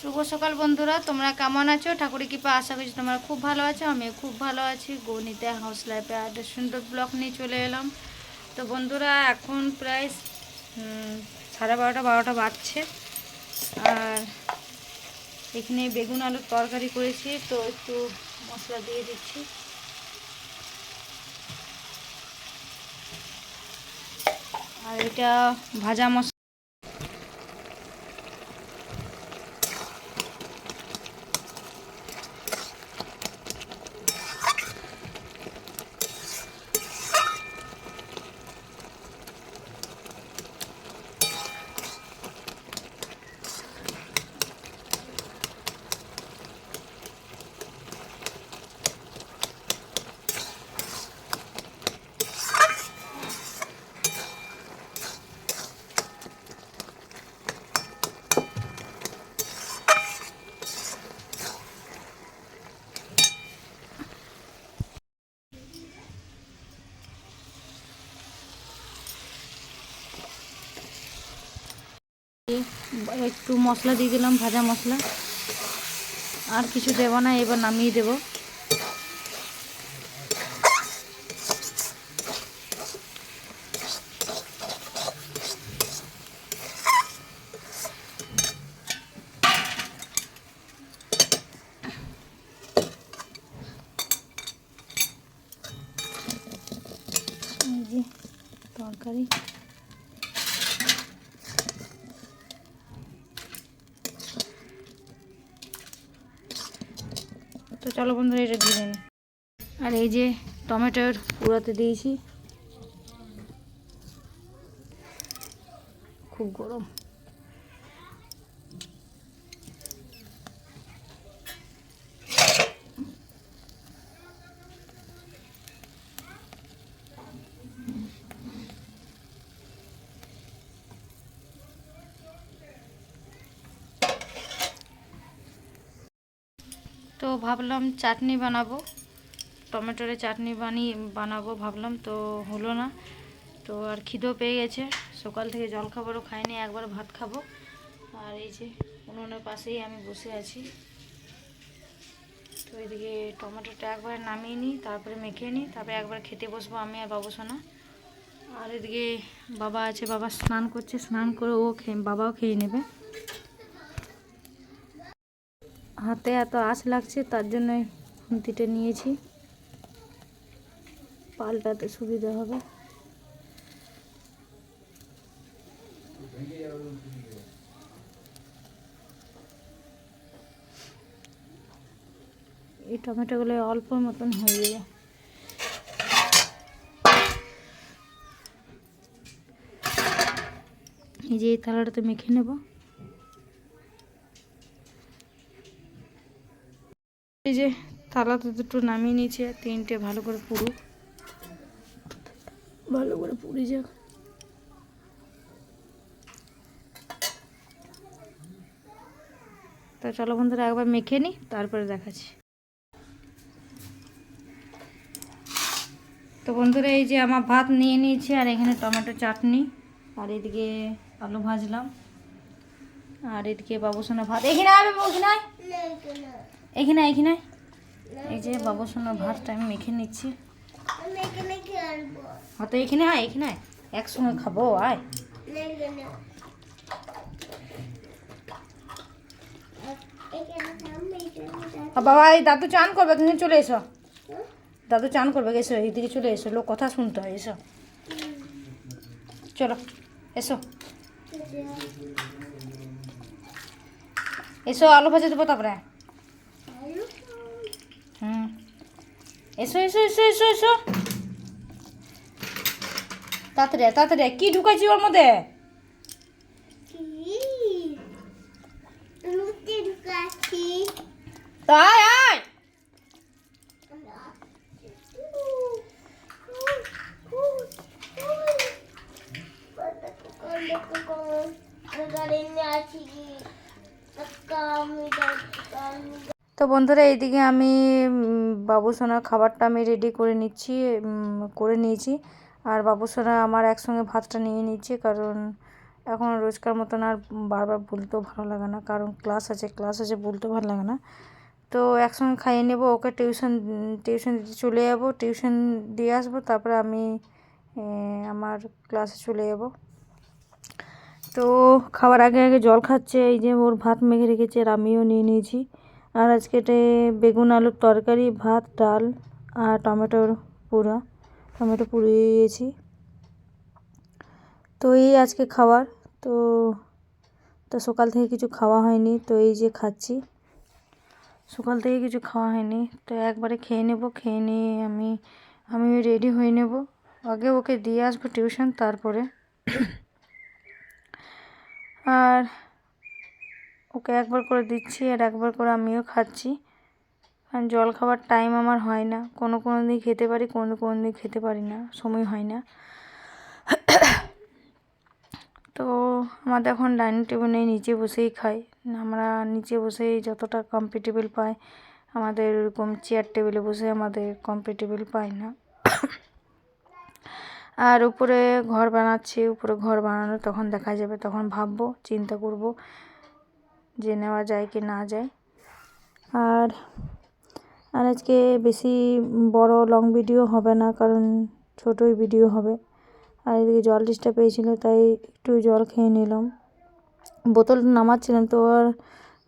শুভ সকাল বন্ধুরা, তোমরা কেমন আছো? ঠাকুরের কৃপা আশা করছি তোমরা খুব ভালো আছো। আমি খুব ভালো আছি। গণিতে হাউস লাইফে একটা সুন্দর ব্লগ নিয়ে চলে এলাম। তো বন্ধুরা এখন প্রায় 12:30 বাজছে। আর এখানে বেগুন আলুর তরকারি করেছি, তো একটু মশলা দিয়ে দিচ্ছি। আর এটা ভাজা মশলা। একটু মশলা দিয়ে দিলাম, ভাজা মশলা। আর কিছু দেবো না, এবার নামিয়ে দেবো। এই যে তরকারি। তো চলো বন্ধুরা, এটা দিয়ে নিই। আর এই যে টমেটোর পুরাতে দিয়েছি। খুব গরম। তো ভাবলাম চাটনি বানাবো, টমেটোরে চাটনি বানাবো ভাবলাম, তো হলো না। তো আর খিদেও পেয়ে গেছে, সকাল থেকে জল খাবারও খাইনি, একবার ভাত খাবো। আর এই যে উনুনের পাশেই আমি বসে আছি। তো এদিকে টমেটোটা একবার নামিয়ে নিই, তারপরে মেখে নিই, তারপরে একবার খেতে বসবো আমি আর বাবুসোনা। আর এদিকে বাবা আছে, বাবা স্নান করছে, স্নান করে বাবাও খেয়ে নেবে। হাতে এত আঁচ লাগছে, তার জন্যই খুন্তিটা নিয়েছি, পাল্টাতে সুবিধা হবে। এই টমেটোগুলো অল্প মতন হয়ে যাবে। এই যে এই থালাটাতে মেখে নেব। এই যে থালাতে দুটো নামিয়ে নিয়েছে, তিনটে ভালো করে পুড়ুক, ভালো করে পুড়ে যাক। তো চলো বন্ধুরা, একবার মেখে নিই, তারপরে দেখাচ্ছি। তো বন্ধুরা, এই যে আমার ভাত নিয়ে নিয়েছি, আর এখানে টমেটো চাটনি, আর এদিকে আলু ভাজলাম, আর এদিকে বাবুসোনা ভাত। এখানে আয় বাবু, এখানে আয়, এখানে এখানে। এই যে বাবুসোনার ভাতটা আমি মেখে নিচ্ছি। হ্যাঁ, তো এখানে আয়, এখানে আয়, একসঙ্গে খাবো, আয়। বাবা, এই দাদু চান করবে, কিন্তু চলে এসো। দাদু চান করবে, এসো এইদিকে চলে এসো, লোক কথা শুনতে হয়, এসো চলো, এসো এসো, আলু ভাজা দেবো তারপরে। এসো এসো এসো এসো এসো, তাড়াতাড়ি তাড়াতাড়ি। কি ঢুকাইছি ওর মধ্যে? তাই আয়। তো বন্ধুরা, এইদিকে আমি বাবুসোনার খাবারটা আমি রেডি করে নিয়েছি। আর বাবুসোনা আমার একসঙ্গে ভাতটা নিয়ে নিচ্ছে, কারণ এখন রোজকার মতন আর বারবার বলতেও ভালো লাগে না, কারণ ক্লাস আছে বলতেও ভালো লাগে না। তো একসঙ্গে খাইয়ে নেব, ওকে টিউশন দিতে চলে যাব, টিউশন দিয়ে আসবো, তারপরে আমি আমার ক্লাসে চলে যাব। তো খাবার আগে আগে জল খাচ্ছে, এই যে ওর ভাত মেখে রেখেছে আর আমিও নিয়ে নিয়েছি। আর আজকে বেগুন আলুর তরকারি, ভাত, ডাল আর টমেটো পুড়িয়েছি। তো এই আজকে খাবার। তো তো সকাল থেকে কিছু খাওয়া হয়নি, তো এই যে খাচ্ছি। সকাল থেকে কিছু খাওয়া হয়নি, তো একবারে খেয়ে নেব। খেয়ে নিয়ে আমি রেডি হয়ে নেব, আগে ওকে দিয়ে আসবো টিউশন, তারপরে আর ওকে একবার করে দিচ্ছি আর একবার করে আমিও খাচ্ছি। কারণ জল খাবার টাইম আমার হয় না, কোনো দিন খেতে পারি, কোনো দিন খেতে পারি না, সময় হয় না। তো আমাদের এখন ডাইনিং টেবিলে নিচে বসেই খাই, আমরা নিচে বসেই যতটা কমফর্টেবল পাই, আমাদের এরকম চেয়ার টেবিলে বসে আমাদের কমফর্টেবল পাই না। আর উপরে ঘর বানাচ্ছি, উপরে ঘর বানানো তখন দেখা যাবে, তখন ভাববো, চিন্তা করব যে নেওয়া যায় কি না যায়। আর আজকে বেশি বড় লং ভিডিও হবে না, কারণ ছোটই ভিডিও হবে। আর এদিকে জল ডিস্টার্ব পেয়েছিল, তাই একটু জল খেয়ে নিলাম। বোতল নামাচ্ছিলাম, তো আর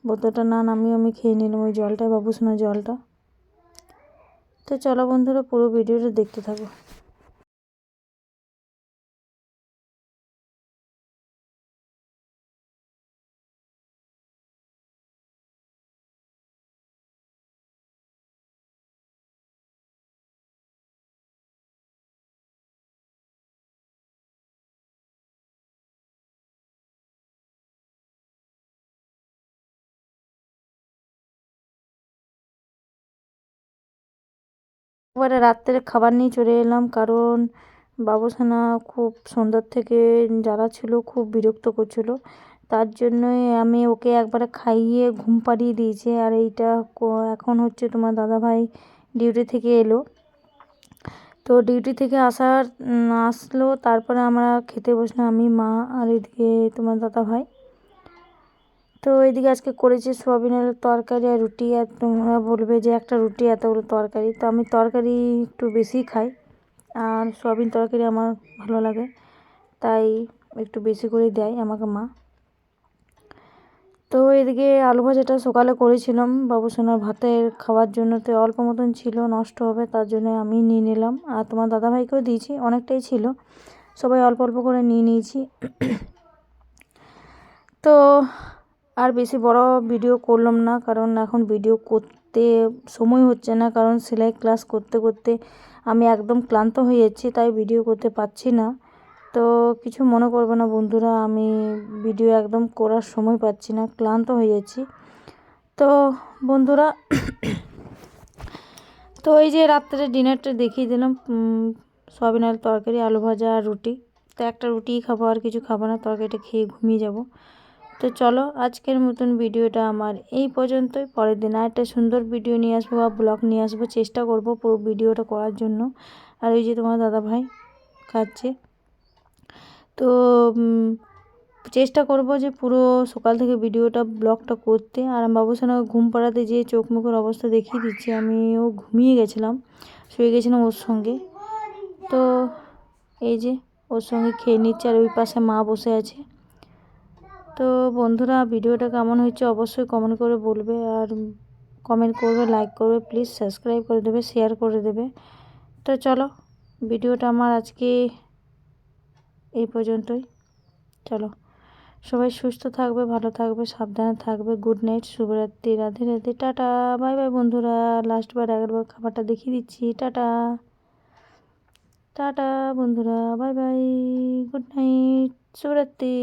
বোতলটা না নামিয়ে আমি খেয়ে নিলাম ওই জলটা, বাবুসোনা জলটা। তো চলো বন্ধুরা, পুরো ভিডিওটা দেখতে থাকো। একবারে রাত্রে খাবার নিয়ে চলে এলাম, কারণ বাবুসোনা খুব সন্ধ্যার থেকে যারা ছিল খুব বিরক্ত করছিল, তার জন্যই আমি ওকে একবারে খাইয়ে ঘুম পাড়িয়ে দিয়েছি। আর এইটা এখন হচ্ছে তোমার দাদাভাই ডিউটি থেকে এলো, তো ডিউটি থেকে আসলো, তারপরে আমরা খেতে বসলাম, আমি, মা আর এদিকে তোমার দাদাভাই। তো এদিকে আজকে করেছি সোয়াবিন আলুর তরকারি আর রুটি। আর তোমরা বলবে যে একটা রুটি এতগুলো তরকারি, তো আমি তরকারি একটু বেশি খাই, আর সোয়াবিন তরকারি আমার ভালো লাগে, তাই একটু বেশি করে দেয় আমাকে মা। তো এদিকে আলু ভাজাটা সকালে করেছিলাম বাবুসোনার ভাতের খাওয়ার জন্য, তো অল্প মতন ছিল, নষ্ট হবে, তার জন্য আমি নিয়ে নিলাম। আর তোমার দাদাভাইকেও দিয়েছি, অনেকটাই ছিল, সবাই অল্প অল্প করে নিয়ে নিয়েছি। তো আর বেশি বড় ভিডিও করলাম না, কারণ এখন ভিডিও করতে সময় হচ্ছে না, কারণ সেলাই ক্লাস করতে করতে আমি একদম ক্লান্ত হয়ে যাচ্ছি, তাই ভিডিও করতে পারছি না। তো কিছু মনে করবে না বন্ধুরা, আমি ভিডিও একদম করার সময় পাচ্ছি না, ক্লান্ত হয়ে যাচ্ছি। তো বন্ধুরা, তো এই যে রাত্রে ডিনারটা দেখিয়ে দিলাম, সয়াবিন আলুর তরকারি, আলু ভাজা আর রুটি। তো একটা রুটিই খাবো, আর কিছু খাবো না, তরকারিটা খেয়ে ঘুমিয়ে যাব। তো চলো, আজকের মতন ভিডিওটা আমার এই পর্যন্তই। পরের দিন আরেকটা সুন্দর ভিডিও নিয়ে আসবো বা ব্লগ নিয়ে আসবো, চেষ্টা করব পুরো ভিডিওটা করার জন্য। আর ওই যে তোমার দাদাভাই খাচ্ছে, তো চেষ্টা করব যে পুরো সকাল থেকে ভিডিওটা ব্লগটা করতে। আর বাবুসোনাকে ঘুম পাড়াতে যেয়ে চোখ মুখের অবস্থা দেখিয়ে দিচ্ছি, আমিও ঘুমিয়ে গেছিলাম, শুয়ে গেছিলাম ওর সঙ্গে। তো এই যে ওর সঙ্গে খেয়ে নিচ্ছে, আর ওই পাশে মা বসে আছে। তো বন্ধুরা, ভিডিওটা কেমন হয়েছে অবশ্যই কমেন্ট করে বলবে, আর কমেন্ট করবে, লাইক করবে, প্লিজ সাবস্ক্রাইব করে দেবে, শেয়ার করে দেবে। তো চলো, ভিডিওটা আমার আজকে এই পর্যন্তই। চলো, সবাই সুস্থ থাকবে, ভালো থাকবে, সাবধানে থাকবে। গুড নাইট, শুভরাত্রি, Radhe Radhe, tata, bye bye বন্ধুরা। লাস্টবার একবার খাবারটা দেখিয়ে দিচ্ছি, টাটা টাটা বন্ধুরা, বাই বাই, গুড নাইট, শুভরাত্রি।